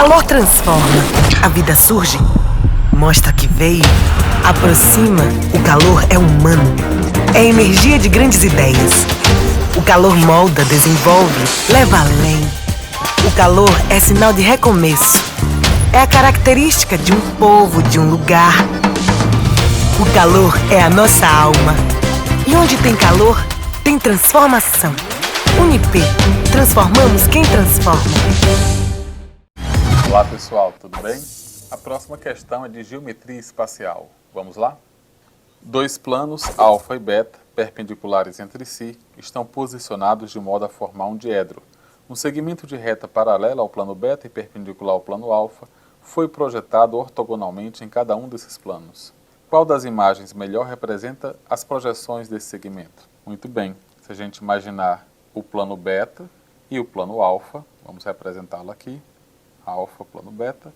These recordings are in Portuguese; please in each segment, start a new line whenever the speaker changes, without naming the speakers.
calor transforma, a vida surge, mostra que veio, aproxima. O calor é humano, é energia de grandes ideias. O calor molda, desenvolve, leva além. O calor é sinal de recomeço, é a característica de um povo, de um lugar. O calor é a nossa alma. E onde tem calor, tem transformação. Unip, transformamos quem transforma.
Olá pessoal, tudo bem? A próxima questão é de geometria espacial. Vamos lá? Dois planos, alfa e beta, perpendiculares entre si, estão posicionados de modo a formar um diedro. Um segmento de reta paralela ao plano beta e perpendicular ao plano alfa foi projetado ortogonalmente em cada um desses planos. Qual das imagens melhor representa as projeções desse segmento? Muito bem, se a gente imaginar o plano beta e o plano alfa, vamos representá-lo aqui, alfa, plano beta,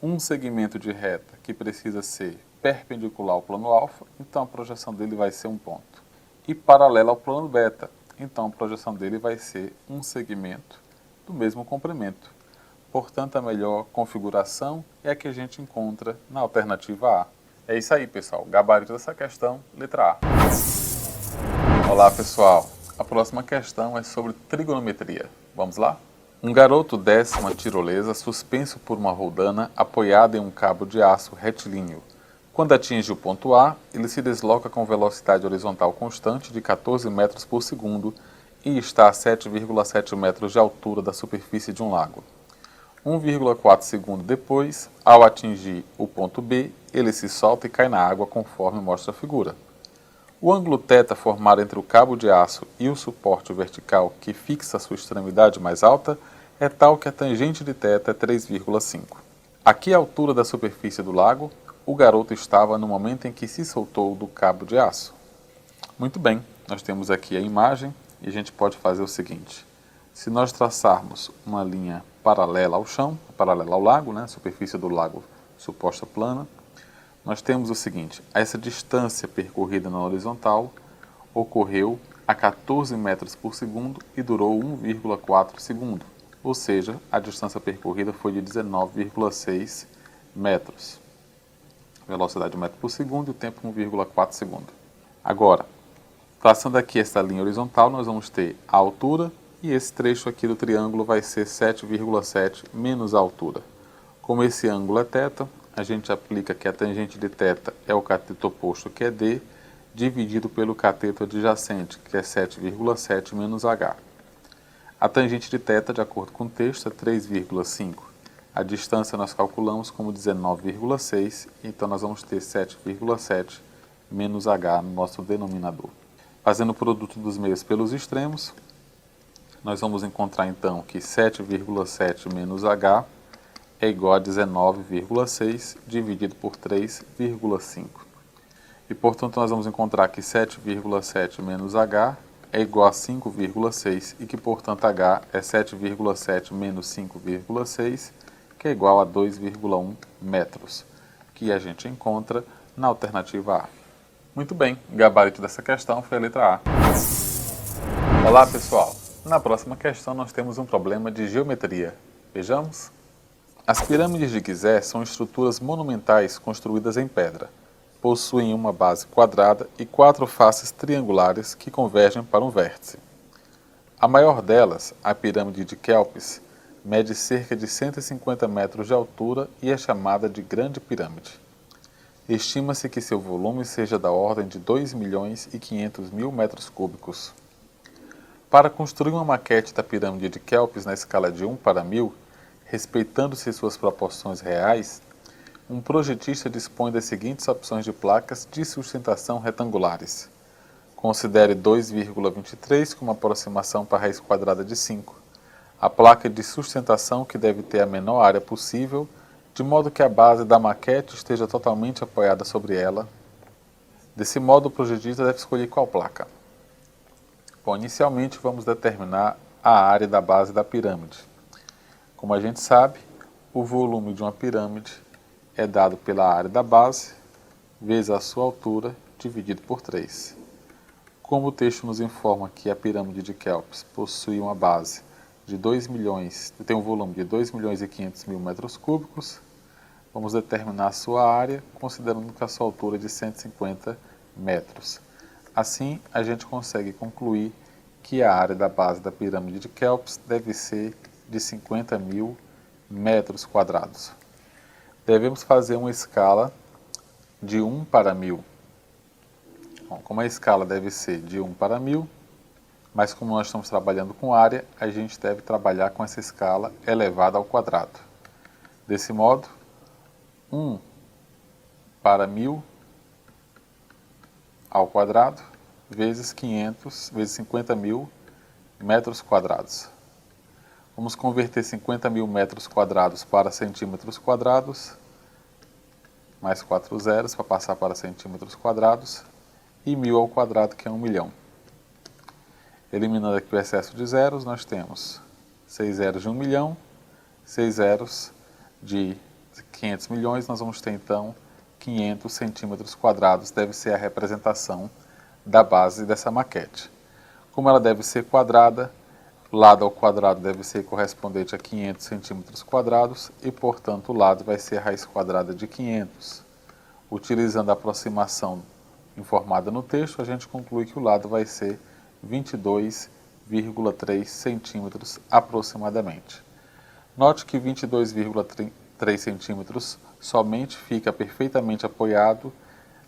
um segmento de reta que precisa ser perpendicular ao plano alfa, então a projeção dele vai ser um ponto. E paralela ao plano beta, então a projeção dele vai ser um segmento do mesmo comprimento. Portanto, a melhor configuração é a que a gente encontra na alternativa A. É isso aí, pessoal. Gabarito dessa questão, letra A. Olá, pessoal. A próxima questão é sobre trigonometria. Vamos lá? Um garoto desce uma tirolesa suspenso por uma roldana apoiada em um cabo de aço retilíneo. Quando atinge o ponto A, ele se desloca com velocidade horizontal constante de 14 metros por segundo e está a 7,7 metros de altura da superfície de um lago. 1,4 segundo depois, ao atingir o ponto B, ele se solta e cai na água conforme mostra a figura. O ângulo θ formado entre o cabo de aço e o suporte vertical que fixa sua extremidade mais alta é tal que a tangente de θ é 3,5. Aqui a altura da superfície do lago, o garoto estava no momento em que se soltou do cabo de aço. Muito bem, nós temos aqui a imagem e a gente pode fazer o seguinte. Se nós traçarmos uma linha paralela ao chão, paralela ao lago, né, a superfície do lago suposta plana, nós temos o seguinte, essa distância percorrida na horizontal ocorreu a 14 metros por segundo e durou 1,4 segundo, ou seja, a distância percorrida foi de 19,6 metros. Velocidade de metro por segundo e o tempo 1,4 segundo. Agora, traçando aqui essa linha horizontal, nós vamos ter a altura e esse trecho aqui do triângulo vai ser 7,7 menos a altura. Como esse ângulo é θ, a gente aplica que a tangente de θ é o cateto oposto, que é D, dividido pelo cateto adjacente, que é 7,7 menos H. A tangente de θ, de acordo com o texto, é 3,5. A distância nós calculamos como 19,6, então nós vamos ter 7,7 menos H no nosso denominador. Fazendo o produto dos meios pelos extremos, nós vamos encontrar então que 7,7 menos H é igual a 19,6 dividido por 3,5. E portanto nós vamos encontrar que 7,7 menos H é igual a 5,6 e que portanto H é 7,7 menos 5,6, que é igual a 2,1 metros, que a gente encontra na alternativa A. Muito bem, o gabarito dessa questão foi a letra A. Olá pessoal, na próxima questão nós temos um problema de geometria. Vejamos? As pirâmides de Gizé são estruturas monumentais construídas em pedra. Possuem uma base quadrada e 4 faces triangulares que convergem para um vértice. A maior delas, a pirâmide de Quéops, mede cerca de 150 metros de altura e é chamada de Grande Pirâmide. Estima-se que seu volume seja da ordem de 2.500.000 metros cúbicos. Para construir uma maquete da pirâmide de Quéops na escala de 1 para 1000, respeitando-se suas proporções reais, um projetista dispõe das seguintes opções de placas de sustentação retangulares. Considere 2,23 como aproximação para a raiz quadrada de 5. A placa de sustentação que deve ter a menor área possível, de modo que a base da maquete esteja totalmente apoiada sobre ela. Desse modo, o projetista deve escolher qual placa. Bom, inicialmente vamos determinar a área da base da pirâmide. Como a gente sabe, o volume de uma pirâmide é dado pela área da base vezes a sua altura dividido por 3. Como o texto nos informa que a pirâmide de Quéops possui uma base de 2 milhões, tem um volume de 2 milhões e 500 mil metros cúbicos. Vamos determinar a sua área, considerando que a sua altura é de 150 metros. Assim, a gente consegue concluir que a área da base da pirâmide de Kéops deve ser de 50 mil metros quadrados. Devemos fazer uma escala de 1 para 1000. Bom, como a escala deve ser de 1 para 1000, mas como nós estamos trabalhando com área, a gente deve trabalhar com essa escala elevada ao quadrado. Desse modo, 1 para 1000 ao quadrado vezes 500 vezes 50 mil metros quadrados. Vamos converter 50 mil metros quadrados para centímetros quadrados, mais 4 zeros para passar para centímetros quadrados, e 1000 ao quadrado, que é 1 milhão. Eliminando aqui o excesso de zeros, nós temos 6 zeros de 1 milhão, 6 zeros de 500 milhões, nós vamos ter então 500 centímetros quadrados, deve ser a representação da base dessa maquete. Como ela deve ser quadrada, lado ao quadrado deve ser correspondente a 500 centímetros quadrados e, portanto, o lado vai ser a raiz quadrada de 500. Utilizando a aproximação informada no texto, a gente conclui que o lado vai ser 22,3 centímetros aproximadamente. Note que 22,3 centímetros somente fica perfeitamente apoiado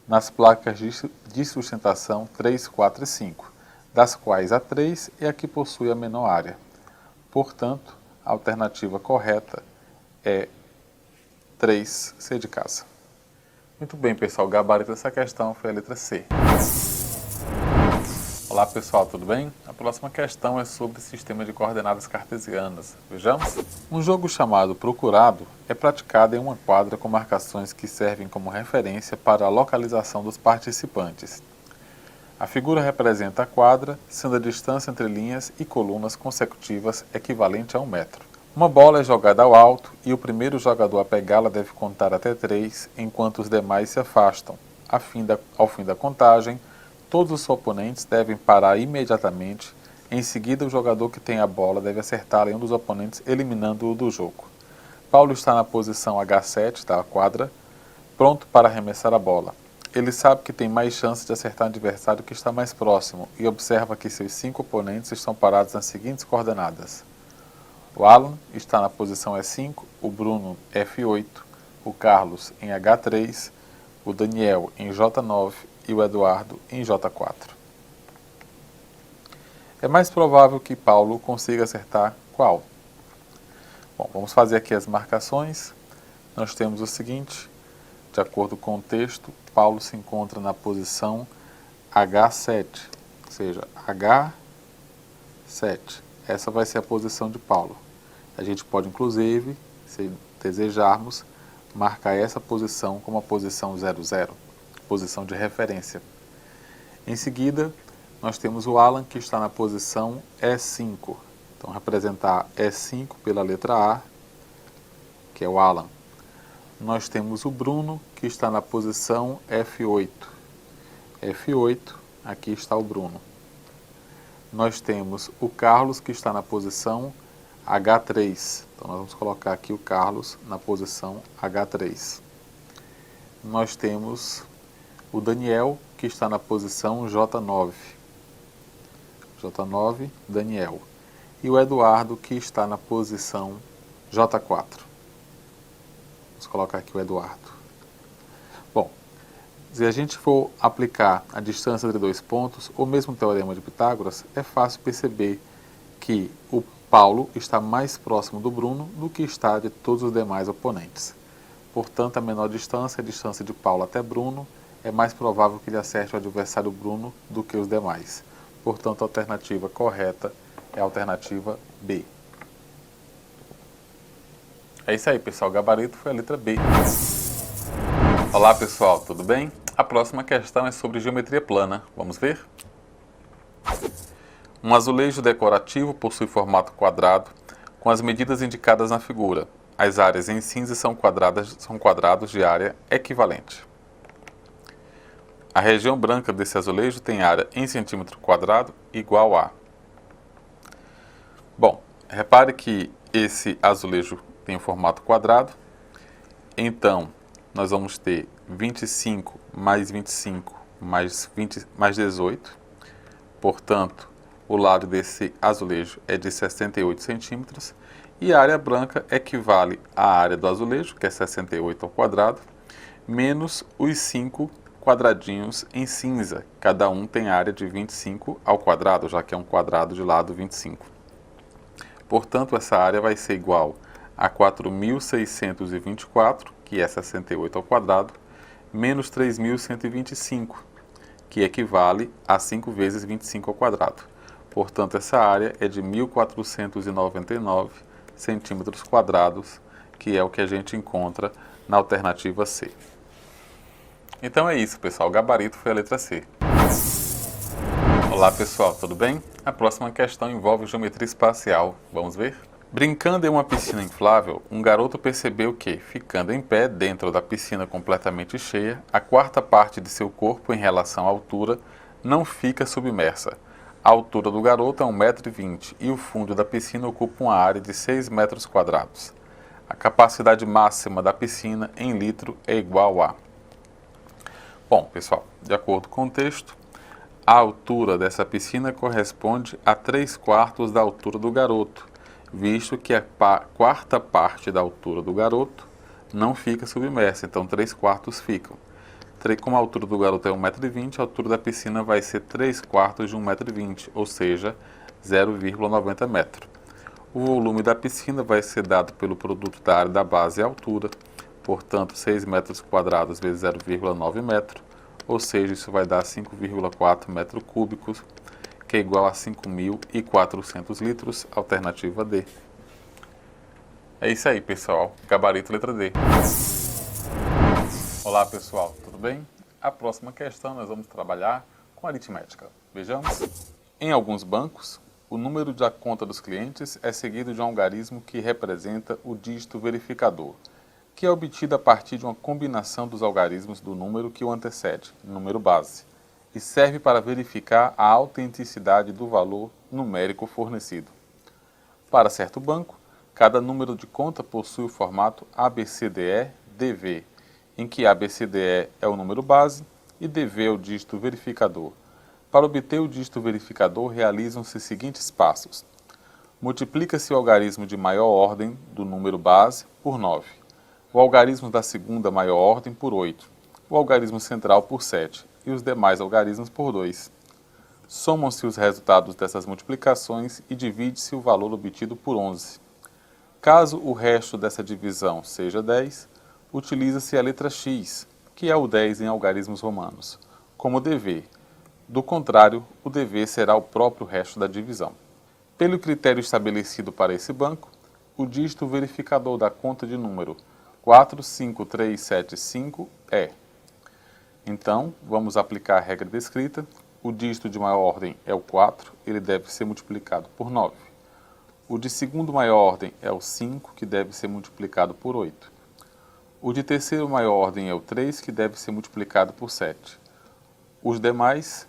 nas placas de sustentação 3, 4 e 5, das quais a 3 é a que possui a menor área. Portanto, a alternativa correta é 3C de casa. Muito bem, pessoal, o gabarito dessa questão foi a letra C. Olá, pessoal, tudo bem? A próxima questão é sobre sistema de coordenadas cartesianas. Vejamos? Um jogo chamado Procurado é praticado em uma quadra com marcações que servem como referência para a localização dos participantes. A figura representa a quadra, sendo a distância entre linhas e colunas consecutivas equivalente a 1 metro. Uma bola é jogada ao alto e o primeiro jogador a pegá-la deve contar até 3, enquanto os demais se afastam. Ao fim da contagem, todos os oponentes devem parar imediatamente. Em seguida, o jogador que tem a bola deve acertá-la em um dos oponentes, eliminando-o do jogo. Paulo está na posição H7 da quadra, pronto para arremessar a bola. Ele sabe que tem mais chance de acertar o adversário que está mais próximo e observa que seus 5 oponentes estão parados nas seguintes coordenadas. O Alan está na posição E5, o Bruno F8, o Carlos em H3, o Daniel em J9 e o Eduardo em J4. É mais provável que Paulo consiga acertar qual? Bom, vamos fazer aqui as marcações. Nós temos o seguinte, de acordo com o texto, Paulo se encontra na posição H7, ou seja, H7. Essa vai ser a posição de Paulo. A gente pode, inclusive, se desejarmos, marcar essa posição como a posição 00, posição de referência. Em seguida, nós temos o Alan, que está na posição E5. Então, representar E5 pela letra A, que é o Alan. Nós temos o Bruno, que está na posição F8. F8, aqui está o Bruno. Nós temos o Carlos, que está na posição H3. Então, nós vamos colocar aqui o Carlos na posição H3. Nós temos o Daniel, que está na posição J9. J9, Daniel. E o Eduardo, que está na posição J4. Vamos colocar aqui o Eduardo. Bom, se a gente for aplicar a distância entre dois pontos, ou mesmo o teorema de Pitágoras, é fácil perceber que o Paulo está mais próximo do Bruno do que está de todos os demais oponentes. Portanto, a menor distância, a distância de Paulo até Bruno, é mais provável que ele acerte o adversário Bruno do que os demais. Portanto, a alternativa correta é a alternativa B. É isso aí, pessoal. O gabarito foi a letra B. Olá, pessoal. Tudo bem? A próxima questão é sobre geometria plana. Vamos ver? Um azulejo decorativo possui formato quadrado com as medidas indicadas na figura. As áreas em cinza são quadrados de área equivalente. A região branca desse azulejo tem área em centímetro quadrado igual a... Bom, Repare que esse azulejo tem um formato quadrado, então nós vamos ter 25 mais 25 mais 20 mais 18, portanto, o lado desse azulejo é de 68 centímetros e a área branca equivale à área do azulejo, que é 68 ao quadrado, menos os 5 quadradinhos em cinza. Cada um tem área de 25 ao quadrado, já que é um quadrado de lado 25. Portanto, essa área vai ser igual a 4.624, que é 68 ao quadrado, menos 3.125, que equivale a 5 vezes 25 ao quadrado. Portanto, essa área é de 1.499 centímetros quadrados, que é o que a gente encontra na alternativa C. Então é isso, pessoal. O gabarito foi a letra C. Olá, pessoal. Tudo bem? A próxima questão envolve geometria espacial. Vamos ver? Brincando em uma piscina inflável, um garoto percebeu que, ficando em pé dentro da piscina completamente cheia, a quarta parte de seu corpo em relação à altura não fica submersa. A altura do garoto é 1,20 m e o fundo da piscina ocupa uma área de 6 metros quadrados. A capacidade máxima da piscina em litro é igual a... Bom, pessoal, de acordo com o texto, a altura dessa piscina corresponde a 3/4 da altura do garoto, visto que a quarta parte da altura do garoto não fica submersa, então 3/4 ficam. Como a altura do garoto é 1,20 m, a altura da piscina vai ser 3/4 de 1,20 m, ou seja, 0,90 m. O volume da piscina vai ser dado pelo produto da área da base e altura, portanto 6 metros quadrados vezes 0,9 m, ou seja, isso vai dar 5,4 metros cúbicos, que é igual a 5.400 litros, alternativa D. É isso aí, pessoal. Gabarito letra D. Olá, pessoal. Tudo bem? A próxima questão nós vamos trabalhar com aritmética. Vejamos. Em alguns bancos, o número da conta dos clientes é seguido de um algarismo que representa o dígito verificador, que é obtido a partir de uma combinação dos algarismos do número que o antecede, número base, e serve para verificar a autenticidade do valor numérico fornecido. Para certo banco, cada número de conta possui o formato ABCDE-DV, em que ABCDE é o número base e DV é o dígito verificador. Para obter o dígito verificador, realizam-se os seguintes passos. Multiplica-se o algarismo de maior ordem do número base por 9, o algarismo da segunda maior ordem por 8, o algarismo central por 7 e os demais algarismos por 2. Somam-se os resultados dessas multiplicações e divide-se o valor obtido por 11. Caso o resto dessa divisão seja 10, utiliza-se a letra X, que é o 10 em algarismos romanos, como DV. Do contrário, o DV será o próprio resto da divisão. Pelo critério estabelecido para esse banco, o dígito verificador da conta de número 45375 é. Então, vamos aplicar a regra descrita. O dígito de maior ordem é o 4, ele deve ser multiplicado por 9. O de segundo maior ordem é o 5, que deve ser multiplicado por 8. O de terceiro maior ordem é o 3, que deve ser multiplicado por 7. Os demais,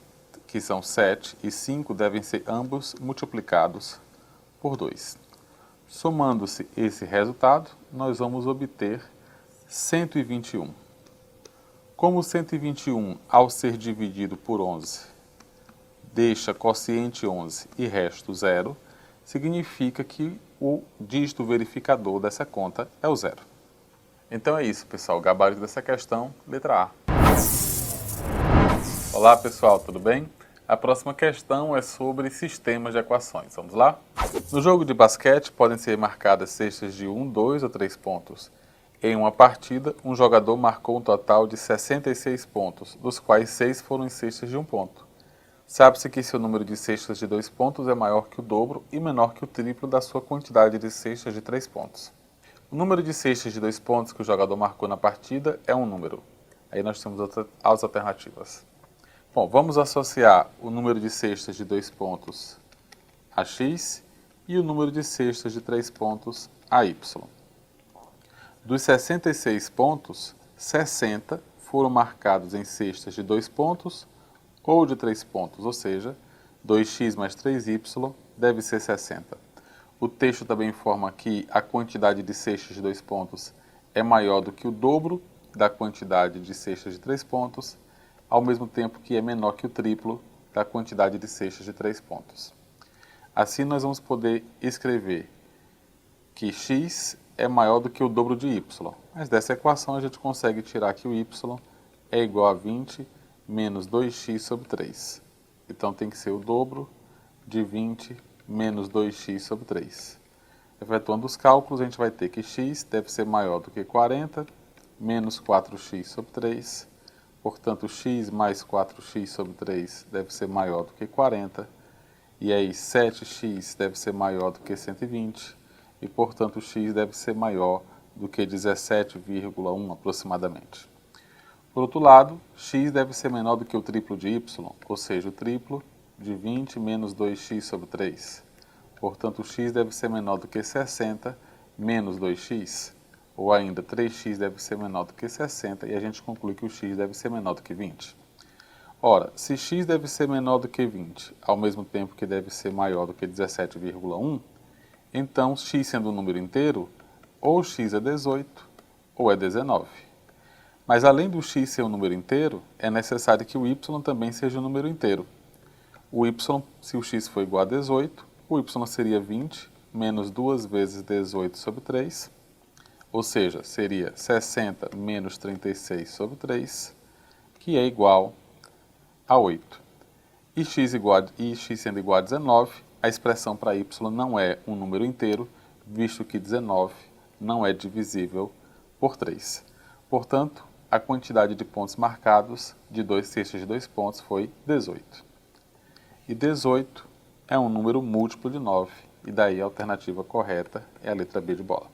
que são 7 e 5, devem ser ambos multiplicados por 2. Somando-se esse resultado, nós vamos obter 121. Como 121, ao ser dividido por 11, deixa quociente 11 e resto 0, significa que o dígito verificador dessa conta é o 0. Então é isso, pessoal. O gabarito dessa questão, letra A. Olá, pessoal. Tudo bem? A próxima questão é sobre sistemas de equações. Vamos lá? No jogo de basquete, podem ser marcadas cestas de 1, 2 ou 3 pontos. Em uma partida, um jogador marcou um total de 66 pontos, dos quais 6 foram em cestas de 1 ponto. Sabe-se que seu número de cestas de 2 pontos é maior que o dobro e menor que o triplo da sua quantidade de cestas de 3 pontos. O número de cestas de 2 pontos que o jogador marcou na partida é um número. Aí nós temos as alternativas. Bom, vamos associar o número de cestas de 2 pontos a x e o número de cestas de 3 pontos a y. Dos 66 pontos, 60 foram marcados em cestas de 2 pontos ou de 3 pontos, ou seja, 2x mais 3y deve ser 60. O texto também informa que a quantidade de cestas de 2 pontos é maior do que o dobro da quantidade de cestas de 3 pontos, ao mesmo tempo que é menor que o triplo da quantidade de cestas de 3 pontos. Assim, nós vamos poder escrever que x é maior do que o dobro de y. Mas dessa equação a gente consegue tirar que o y é igual a 20 menos 2x sobre 3. Então tem que ser o dobro de 20 menos 2x sobre 3. Efetuando os cálculos, a gente vai ter que x deve ser maior do que 40 menos 4x sobre 3. Portanto, x mais 4x sobre 3 deve ser maior do que 40. E aí 7x deve ser maior do que 120. E, portanto, x deve ser maior do que 17,1 aproximadamente. Por outro lado, x deve ser menor do que o triplo de y, ou seja, o triplo de 20 menos 2x sobre 3. Portanto, x deve ser menor do que 60 menos 2x, ou ainda 3x deve ser menor do que 60, e a gente conclui que o x deve ser menor do que 20. Ora, se x deve ser menor do que 20, ao mesmo tempo que deve ser maior do que 17,1, então, x sendo um número inteiro, ou x é 18 ou é 19. Mas além do x ser um número inteiro, é necessário que o y também seja um número inteiro. O y, se o x for igual a 18, o y seria 20 menos 2 vezes 18 sobre 3, ou seja, seria 60 menos 36 sobre 3, que é igual a 8. E x sendo igual a 19, a expressão para y não é um número inteiro, visto que 19 não é divisível por 3. Portanto, a quantidade de pontos marcados de 2 cestas de 2 pontos foi 18. E 18 é um número múltiplo de 9, e daí a alternativa correta é a letra B de bola.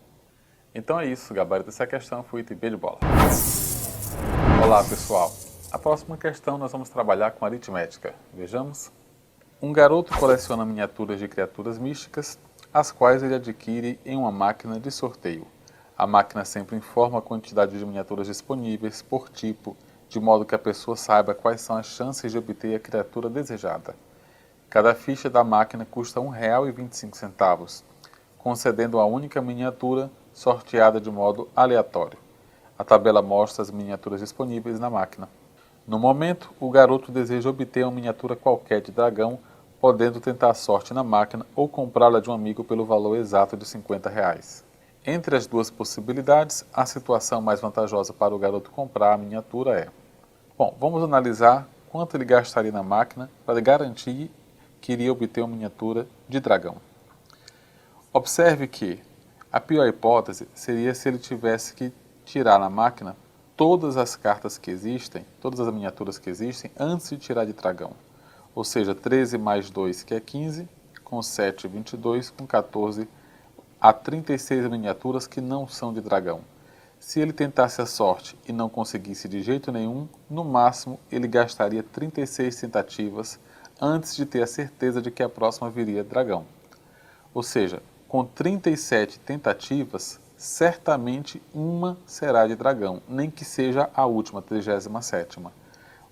Então é isso, gabarito dessa questão foi item B de bola. Olá, pessoal. A próxima questão nós vamos trabalhar com aritmética. Vejamos. Um garoto coleciona miniaturas de criaturas místicas, as quais ele adquire em uma máquina de sorteio. A máquina sempre informa a quantidade de miniaturas disponíveis por tipo, de modo que a pessoa saiba quais são as chances de obter a criatura desejada. Cada ficha da máquina custa R$ 1,25, concedendo a única miniatura sorteada de modo aleatório. A tabela mostra as miniaturas disponíveis na máquina. No momento, o garoto deseja obter uma miniatura qualquer de dragão, podendo tentar a sorte na máquina ou comprá-la de um amigo pelo valor exato de R$ 50. Entre as duas possibilidades, a situação mais vantajosa para o garoto comprar a miniatura é... Bom, vamos analisar quanto ele gastaria na máquina para garantir que iria obter uma miniatura de dragão. Observe que a pior hipótese seria se ele tivesse que tirar na máquina todas as cartas que existem, todas as miniaturas que existem, antes de tirar de dragão. Ou seja, 13 mais 2, que é 15, com 7, 22, com 14, há 36 miniaturas que não são de dragão. Se ele tentasse a sorte e não conseguisse de jeito nenhum, no máximo ele gastaria 36 tentativas antes de ter a certeza de que a próxima viria dragão. Ou seja, com 37 tentativas, certamente uma será de dragão, nem que seja a última, 37ª.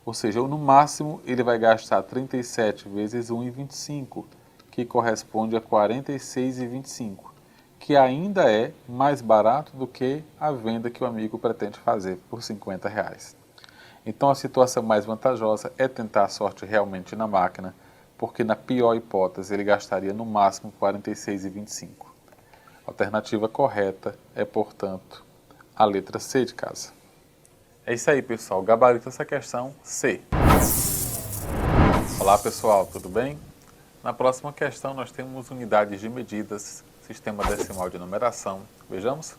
Ou seja, no máximo ele vai gastar 37 vezes 1,25, que corresponde a 46,25, que ainda é mais barato do que a venda que o amigo pretende fazer por R$ 50. Então a situação mais vantajosa é tentar a sorte realmente na máquina, porque na pior hipótese ele gastaria no máximo 46,25. A alternativa correta é, portanto, a letra C de casa. É isso aí, pessoal. Gabarito essa questão C. Olá, pessoal. Tudo bem? Na próxima questão nós temos unidades de medidas, sistema decimal de numeração. Vejamos?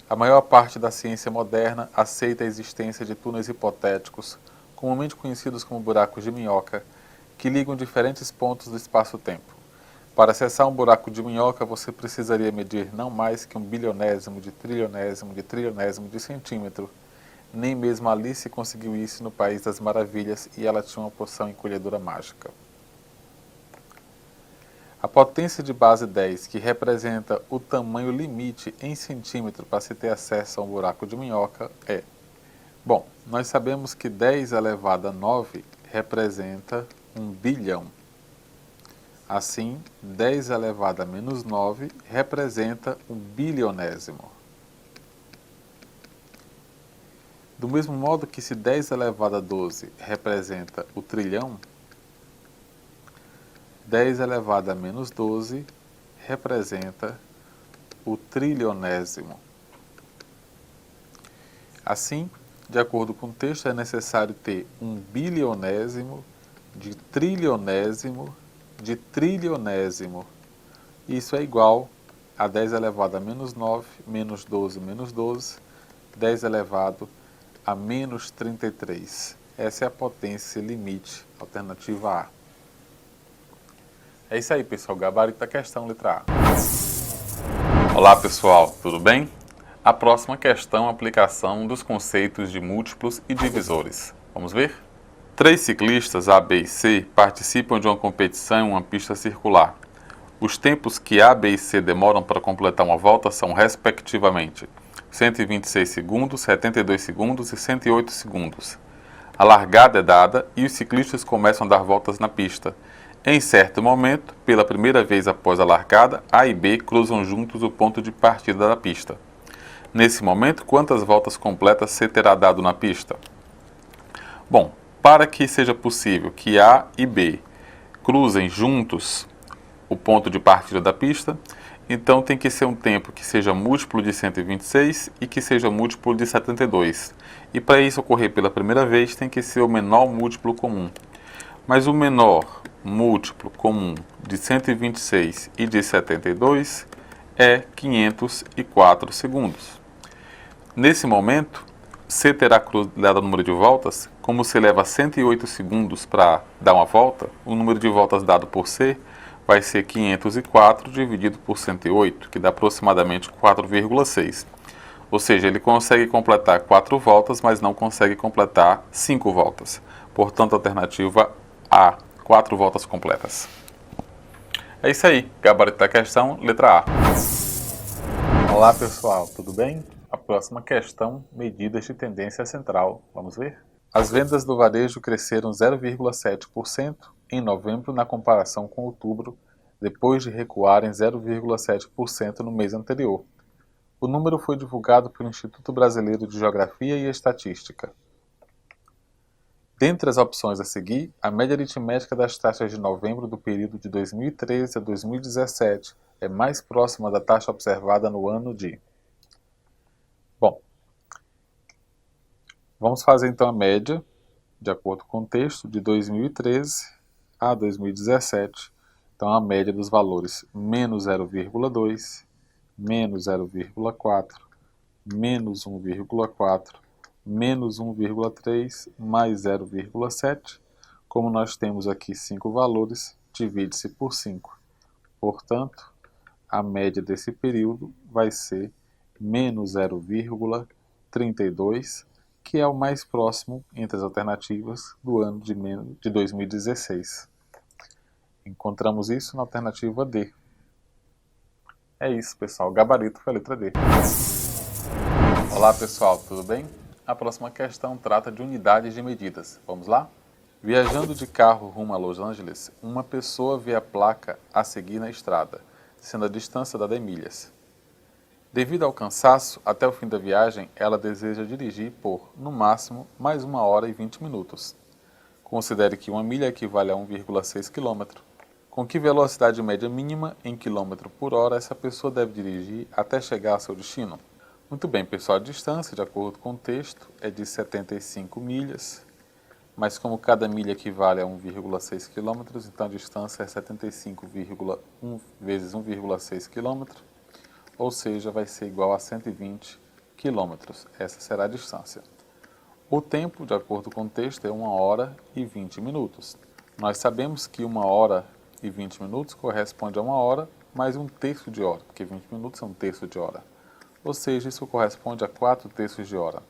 A maior parte da ciência moderna aceita a existência de túneis hipotéticos, comumente conhecidos como buracos de minhoca, que ligam diferentes pontos do espaço-tempo. Para acessar um buraco de minhoca, você precisaria medir não mais que 1 bilionésimo de trilionésimo de trilionésimo de centímetro. Nem mesmo Alice conseguiu isso no País das Maravilhas e ela tinha uma poção encolhedora mágica. A potência de base 10, que representa o tamanho limite em centímetro para se ter acesso a um buraco de minhoca, é... Bom, nós sabemos que 10 elevado a 9 representa 1 bilhão. Assim, 10 elevado a menos 9 representa um bilionésimo. Do mesmo modo que se 10 elevado a 12 representa o trilhão, 10 elevado a menos 12 representa o trilionésimo. Assim, de acordo com o texto, é necessário ter um bilionésimo, de trilionésimo, de trilionésimo. Isso é igual a 10 elevado a menos 9, menos 12, 10 elevado a menos 33. Essa é a potência limite, alternativa A. É isso aí, pessoal. Gabarito da questão, letra A. Olá, pessoal. Tudo bem? A próxima questão é a aplicação dos conceitos de múltiplos e divisores. Vamos ver? 3 ciclistas, A, B e C, participam de uma competição em uma pista circular. Os tempos que A, B e C demoram para completar uma volta são, respectivamente, 126 segundos, 72 segundos e 108 segundos. A largada é dada e os ciclistas começam a dar voltas na pista. Em certo momento, pela primeira vez após a largada, A e B cruzam juntos o ponto de partida da pista. Nesse momento, quantas voltas completas C terá dado na pista? Bom, para que seja possível que A e B cruzem juntos o ponto de partida da pista, então tem que ser um tempo que seja múltiplo de 126 e que seja múltiplo de 72. E para isso ocorrer pela primeira vez, tem que ser o menor múltiplo comum. Mas o menor múltiplo comum de 126 e de 72 é 504 segundos. Nesse momento, C terá dado o número de voltas. Como C leva 108 segundos para dar uma volta, o número de voltas dado por C vai ser 504 dividido por 108, que dá aproximadamente 4,6. Ou seja, ele consegue completar 4 voltas, mas não consegue completar 5 voltas. Portanto, a alternativa A, 4 voltas completas. É isso aí, gabarito da questão, letra A. Olá, pessoal, tudo bem? A próxima questão, medidas de tendência central. Vamos ver? As vendas do varejo cresceram 0,7% em novembro na comparação com outubro, depois de recuarem 0,7% no mês anterior. O número foi divulgado pelo Instituto Brasileiro de Geografia e Estatística. Dentre as opções a seguir, a média aritmética das taxas de novembro do período de 2013 a 2017 é mais próxima da taxa observada no ano de... Bom, vamos fazer então a média, de acordo com o texto, de 2013 a 2017. Então a média dos valores menos 0,2, menos 0,4, menos 1,4, menos 1,3, mais 0,7. Como nós temos aqui 5 valores, divide-se por 5. Portanto, a média desse período vai ser menos 0,32, que é o mais próximo entre as alternativas do ano de 2016. Encontramos isso na alternativa D. É isso, pessoal. Gabarito foi a letra D. Olá, pessoal. Tudo bem? A próxima questão trata de unidades de medidas. Vamos lá? Viajando de carro rumo a Los Angeles, uma pessoa vê a placa a seguir na estrada, sendo a distância dada em milhas. Devido ao cansaço, até o fim da viagem, ela deseja dirigir por, no máximo, mais 1 hora e 20 minutos. Considere que 1 milha equivale a 1,6 km. Com que velocidade média mínima em km por hora essa pessoa deve dirigir até chegar ao seu destino? Muito bem, pessoal, a distância, de acordo com o texto, é de 75 milhas, mas como cada milha equivale a 1,6 km, então a distância é 75,1 vezes 1,6 km, ou seja, vai ser igual a 120 km. Essa será a distância. O tempo, de acordo com o texto, é 1 hora e 20 minutos. Nós sabemos que 1 hora e 20 minutos corresponde a 1 hora mais 1/3 de hora, porque 20 minutos é 1/3 de hora. Ou seja, isso corresponde a 4/3 de hora.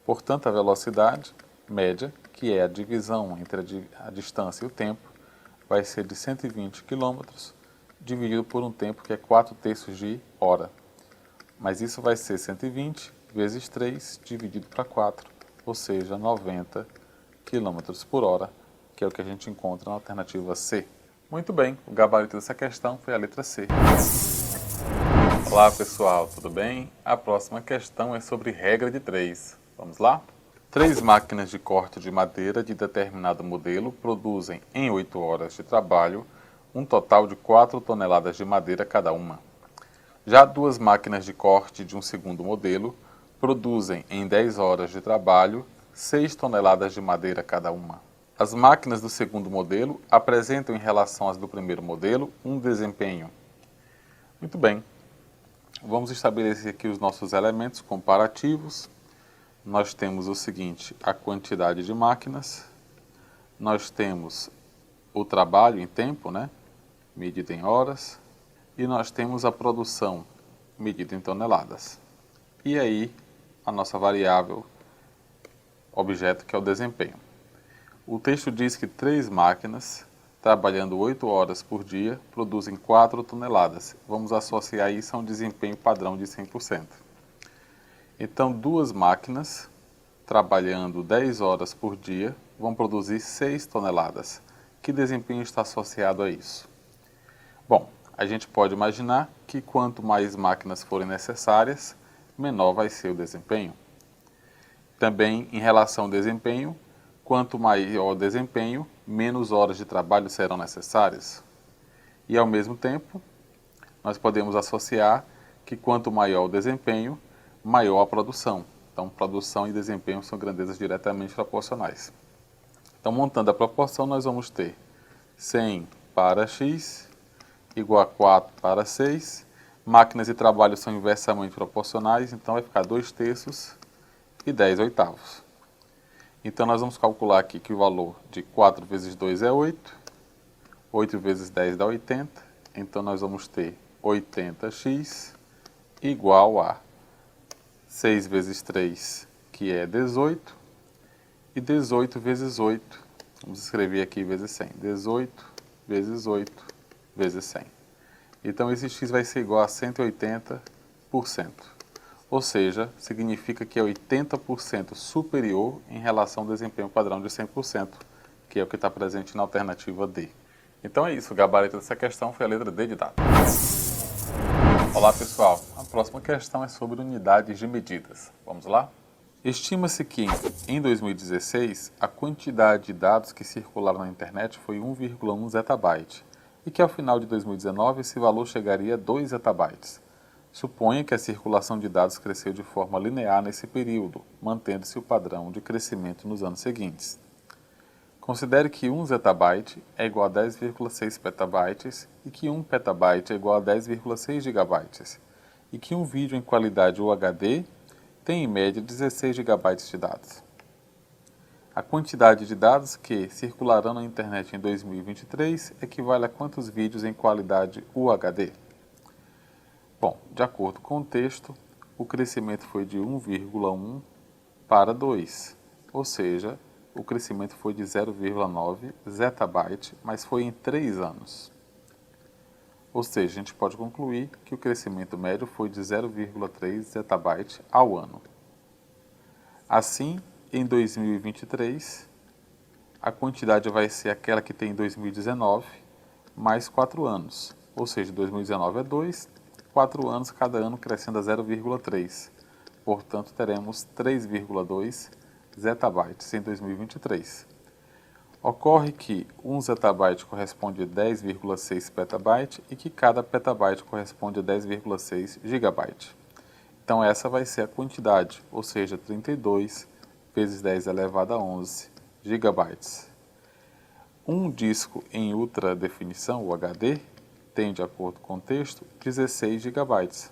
Portanto, a velocidade média, que é a divisão entre a distância e o tempo, vai ser de 120 km dividido por um tempo que é 4/3 de hora. Mas isso vai ser 120 vezes 3 dividido para 4, ou seja, 90 km por hora, que é o que a gente encontra na alternativa C. Muito bem, o gabarito dessa questão foi a letra C. Olá pessoal, tudo bem? A próxima questão é sobre regra de 3. Vamos lá? 3 máquinas de corte de madeira de determinado modelo produzem em 8 horas de trabalho um total de 4 toneladas de madeira cada uma. Já 2 máquinas de corte de um segundo modelo produzem em 10 horas de trabalho 6 toneladas de madeira cada uma. As máquinas do segundo modelo apresentam em relação às do primeiro modelo um desempenho. Muito bem. Vamos estabelecer aqui os nossos elementos comparativos. Nós temos o seguinte, a quantidade de máquinas, nós temos o trabalho em tempo, medido em horas, e nós temos a produção medida em toneladas. E aí, a nossa variável, objeto, que é o desempenho. O texto diz que 3 máquinas, trabalhando 8 horas por dia, produzem 4 toneladas. Vamos associar isso a um desempenho padrão de 100%. Então, 2 máquinas, trabalhando 10 horas por dia, vão produzir 6 toneladas. Que desempenho está associado a isso? Bom, a gente pode imaginar que quanto mais máquinas forem necessárias, menor vai ser o desempenho. Também, em relação ao desempenho, quanto maior o desempenho, menos horas de trabalho serão necessárias. E, ao mesmo tempo, nós podemos associar que quanto maior o desempenho, maior a produção. Então, produção e desempenho são grandezas diretamente proporcionais. Então, montando a proporção, nós vamos ter 100 para x igual a 4 para 6. Máquinas e trabalho são inversamente proporcionais, então vai ficar 2/3 e 10/8. Então, nós vamos calcular aqui que o valor de 4 vezes 2 é 8. 8 vezes 10 dá 80. Então, nós vamos ter 80x igual a 6 vezes 3, que é 18. E 18 vezes 8, vamos escrever aqui vezes 100. 18 vezes 8 vezes 100. Então, esse x vai ser igual a 180%. Ou seja, significa que é 80% superior em relação ao desempenho padrão de 100%, que é o que está presente na alternativa D. Então é isso, o gabarito dessa questão foi a letra D de dado. Olá pessoal, a próxima questão é sobre unidades de medidas. Vamos lá? Estima-se que, em 2016, a quantidade de dados que circularam na internet foi 1,1 zettabyte e que ao final de 2019 esse valor chegaria a 2 zettabytes. Suponha que a circulação de dados cresceu de forma linear nesse período, mantendo-se o padrão de crescimento nos anos seguintes. Considere que 1 zettabyte é igual a 10,6 petabytes e que 1 petabyte é igual a 10,6 gigabytes e que um vídeo em qualidade UHD tem em média 16 gigabytes de dados. A quantidade de dados que circularão na internet em 2023 equivale a quantos vídeos em qualidade UHD? Bom, de acordo com o texto, o crescimento foi de 1,1 para 2, ou seja, o crescimento foi de 0,9 zettabyte, mas foi em 3 anos. Ou seja, a gente pode concluir que o crescimento médio foi de 0,3 zettabyte ao ano. Assim, em 2023, a quantidade vai ser aquela que tem em 2019, mais 4 anos. Ou seja, 2019 é 2, 4 anos, cada ano crescendo a 0,3. Portanto, teremos 3,2 zettabytes em 2023. Ocorre que 1 zettabyte corresponde a 10,6 petabyte e que cada petabyte corresponde a 10,6 gigabyte. Então, essa vai ser a quantidade, ou seja, 32 vezes 10 elevado a 11 gigabytes. Um disco em ultra definição, o HD, tem, de acordo com o texto, 16 gigabytes.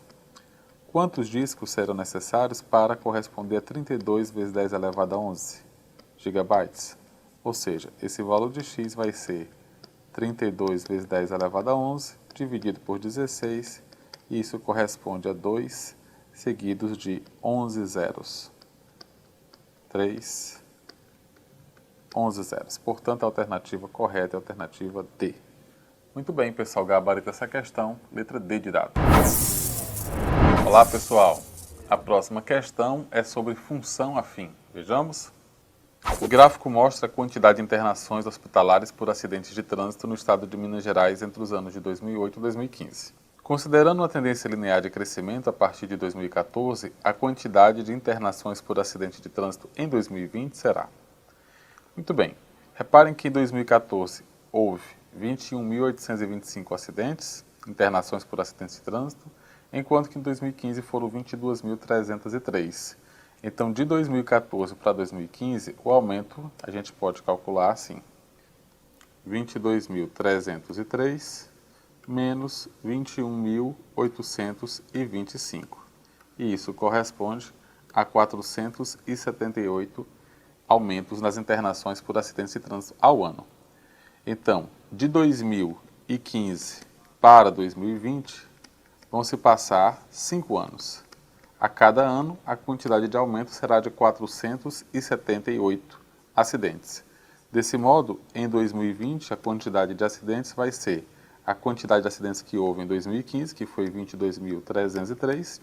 Quantos discos serão necessários para corresponder a 32 vezes 10 elevado a 11 gigabytes? Ou seja, esse valor de x vai ser 32 vezes 10 elevado a 11 dividido por 16, e isso corresponde a 2 seguidos de 11 zeros. 3, 11 zeros. Portanto, a alternativa correta é a alternativa D. Muito bem, pessoal, gabarito essa questão, letra D de dado. Olá, pessoal. A próxima questão é sobre função afim. Vejamos. O gráfico mostra a quantidade de internações hospitalares por acidentes de trânsito no estado de Minas Gerais entre os anos de 2008 e 2015. Considerando uma tendência linear de crescimento a partir de 2014, a quantidade de internações por acidente de trânsito em 2020 será. Muito bem, reparem que em 2014 houve 21.825 acidentes, internações por acidentes de trânsito, enquanto que em 2015 foram 22.303. Então, de 2014 para 2015, o aumento a gente pode calcular assim: 22.303 menos 21.825. E isso corresponde a 478 aumentos nas internações por acidentes de trânsito ao ano. Então, de 2015 para 2020, vão se passar 5 anos. A cada ano, a quantidade de aumento será de 478 acidentes. Desse modo, em 2020, a quantidade de acidentes vai ser a quantidade de acidentes que houve em 2015, que foi 22.303,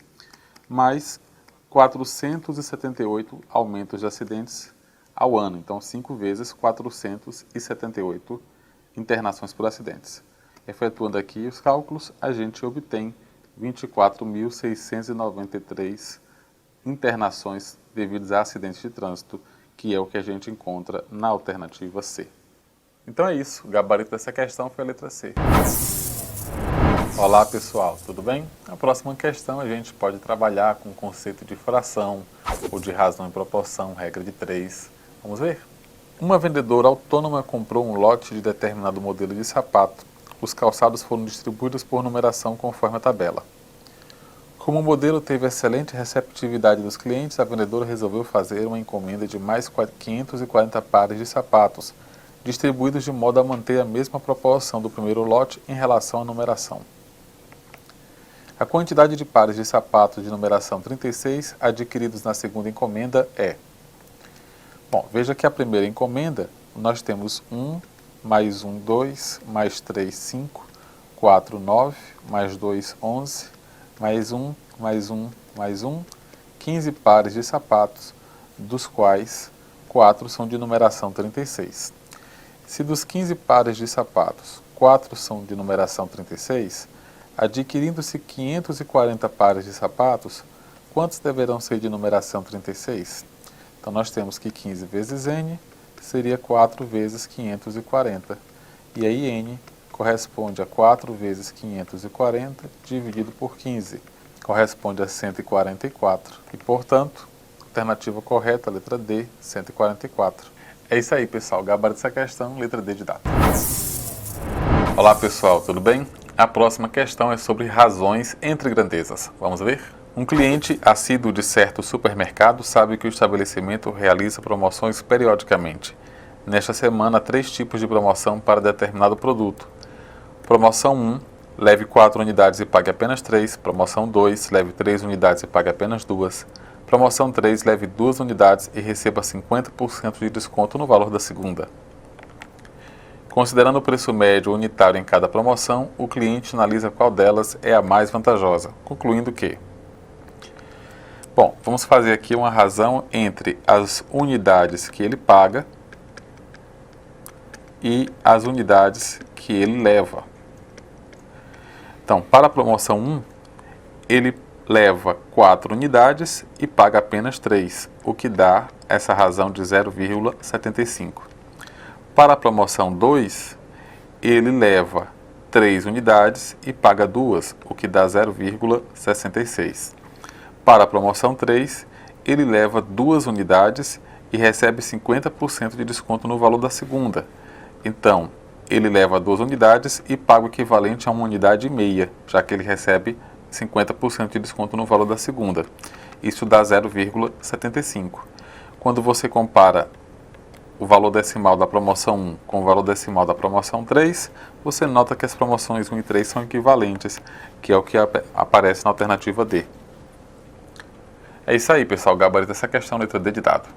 mais 478 aumentos de acidentes ao ano. Então, 5 vezes 478 internações por acidentes. Efetuando aqui os cálculos, a gente obtém 24.693 internações devidas a acidentes de trânsito, que é o que a gente encontra na alternativa C. Então é isso, o gabarito dessa questão foi a letra C. Olá pessoal, tudo bem? Na próxima questão a gente pode trabalhar com o conceito de fração ou de razão em proporção, regra de 3. Vamos ver? Uma vendedora autônoma comprou um lote de determinado modelo de sapato. Os calçados foram distribuídos por numeração conforme a tabela. Como o modelo teve excelente receptividade dos clientes, a vendedora resolveu fazer uma encomenda de mais 540 pares de sapatos, distribuídos de modo a manter a mesma proporção do primeiro lote em relação à numeração. A quantidade de pares de sapatos de numeração 36 adquiridos na segunda encomenda é... Bom, veja que a primeira encomenda, nós temos 1, mais 1, 2, mais 3, 5, 4, 9, mais 2, 11, mais 1, mais 1, mais 1, 15 pares de sapatos, dos quais 4 são de numeração 36. Se dos 15 pares de sapatos, 4 são de numeração 36, adquirindo-se 540 pares de sapatos, quantos deverão ser de numeração 36? Então nós temos que 15 vezes n seria 4 vezes 540. E aí n corresponde a 4 vezes 540 dividido por 15. Corresponde a 144. E, portanto, alternativa correta, letra D, 144. É isso aí, pessoal. Gabarito dessa questão, letra D de dado. Olá, pessoal. Tudo bem? A próxima questão é sobre razões entre grandezas. Vamos ver? Um cliente assíduo de certo supermercado sabe que o estabelecimento realiza promoções periodicamente. Nesta semana, 3 tipos de promoção para determinado produto. Promoção 1, leve 4 unidades e pague apenas 3. Promoção 2, leve 3 unidades e pague apenas 2. Promoção 3, leve 2 unidades e receba 50% de desconto no valor da segunda. Considerando o preço médio unitário em cada promoção, o cliente analisa qual delas é a mais vantajosa, concluindo que... Bom, vamos fazer aqui uma razão entre as unidades que ele paga e as unidades que ele leva. Então, para a promoção 1, ele leva 4 unidades e paga apenas 3, o que dá essa razão de 0,75. Para a promoção 2, ele leva 3 unidades e paga 2, o que dá 0,66. Para a promoção 3, ele leva 2 unidades e recebe 50% de desconto no valor da segunda. Então, ele leva 2 unidades e paga o equivalente a 1 unidade e meia, já que ele recebe 50% de desconto no valor da segunda. Isso dá 0,75. Quando você compara o valor decimal da promoção 1 com o valor decimal da promoção 3, você nota que as promoções 1 e 3 são equivalentes, que é o que aparece na alternativa D. É isso aí, pessoal. Gabarito dessa questão, letra D de dado.